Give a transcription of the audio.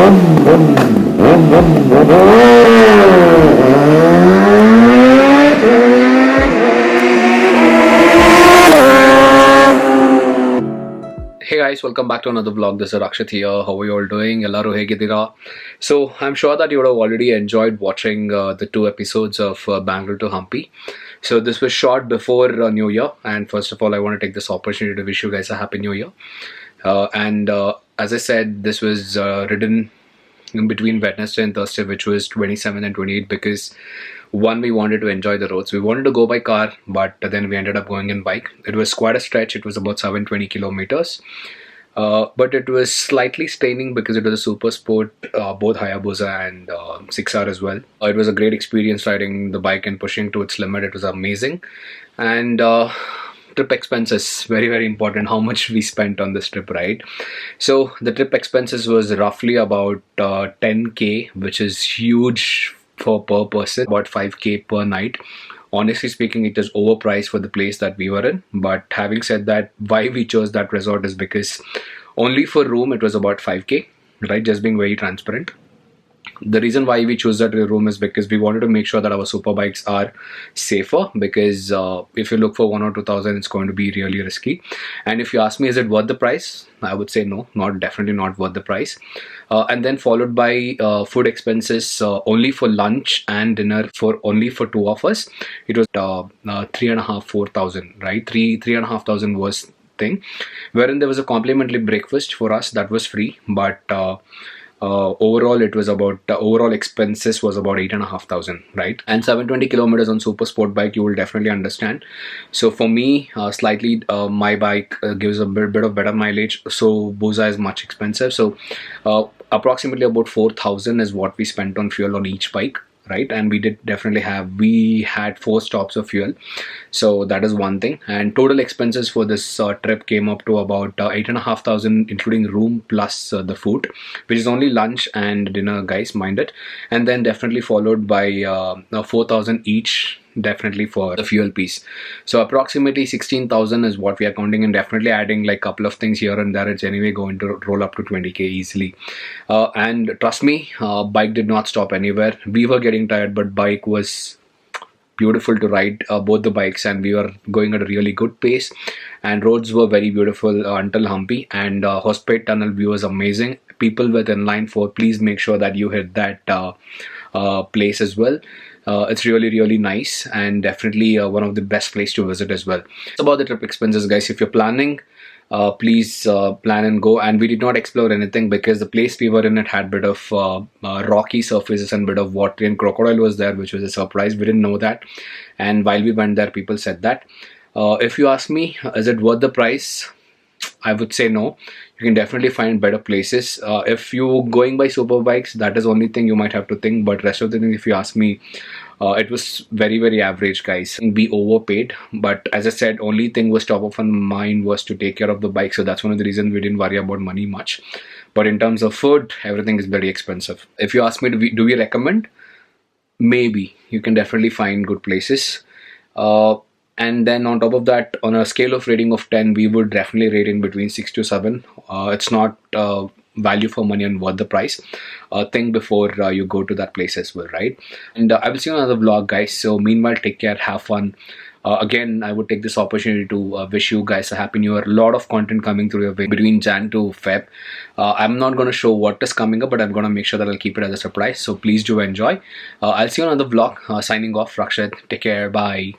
Hey guys, welcome back to another vlog. This is Rakshit here. How are you all doing? Ellaru hegidira? So I'm sure that you would have already enjoyed watching the two episodes of Bangalore to Hampi. So this was shot before New Year, and first of all, I want to take this opportunity to wish you guys a happy New Year. And as I said, this was written in between Wednesday and Thursday, which was 27 and 28, because one, we wanted to enjoy the roads. We wanted to go by car, but then we ended up going in bike. It was quite a stretch. It was about 720 kilometers. But it was slightly staining because it was a super sport, both Hayabusa and 6R as well. It was a great experience riding the bike and pushing to its limit. It was amazing. And trip expenses, very very important, how much we spent on this trip, right? So the trip expenses was roughly about 10k, which is huge for per person, about 5k per night. Honestly speaking, it is overpriced for the place that we were in. But having said that, why we chose that resort is because only for room it was about 5k, right? Just being very transparent. The reason why we chose that room is because we wanted to make sure that our super bikes are safer, because if you look for 1 or 2,000, it's going to be really risky. And if you ask me, is it worth the price? I would say no, definitely not worth the price. And then followed by food expenses, only for lunch and dinner for only for two of us, it was 3,500-4,000, right? 3,500 was thing, wherein there was a complimentary breakfast for us that was free, but overall it was about overall expenses was about 8,500, right? And 720 kilometers on super sport bike, you will definitely understand. So for me, slightly my bike gives a bit of better mileage, so Busa is much expensive. So approximately about 4,000 is what we spent on fuel on each bike, right? And we had 4 stops of fuel, so that is one thing. And total expenses for this trip came up to about 8,500, including room plus the food, which is only lunch and dinner, guys, mind it. And then definitely followed by 4,000 each, definitely for the fuel piece. So approximately 16,000 is what we are counting, and definitely adding like couple of things here and there, it's anyway going to roll up to 20k easily. And trust me, bike did not stop anywhere. We were getting tired, but bike was beautiful to ride, both the bikes, and we were going at a really good pace, and roads were very beautiful until Hampi. And Hospet tunnel view was amazing. People with inline 4, please make sure that you hit that place as well. It's really nice, and definitely one of the best place to visit as well. It's about the trip expenses, guys. If you're planning, please plan and go. And we did not explore anything because the place we were in, it had bit of rocky surfaces and bit of water, and crocodile was there, which was a surprise. We didn't know that, and while we went there, people said that. If you ask me, is it worth the price? I would say no. You can definitely find better places. If you going by super bikes, that is only thing you might have to think. But rest of the thing, if you ask me, it was very average, guys. We overpaid, but as I said, only thing was top of our mind was to take care of the bike. So that's one of the reasons we didn't worry about money much. But in terms of food, everything is very expensive. If you ask me, do we recommend? Maybe. You can definitely find good places. And then on top of that, on a scale of rating of 10, we would definitely rate in between 6 to 7. It's not value for money and worth the price. Think before you go to that place as well, right? And I will see you on another vlog, guys. So meanwhile, take care, have fun. Again, I would take this opportunity to wish you guys a happy new year. A lot of content coming through your way between Jan to Feb. I'm not going to show what is coming up, but I'm going to make sure that I'll keep it as a surprise. So please do enjoy. I'll see you on another vlog. Signing off, Rakshit. Take care. Bye.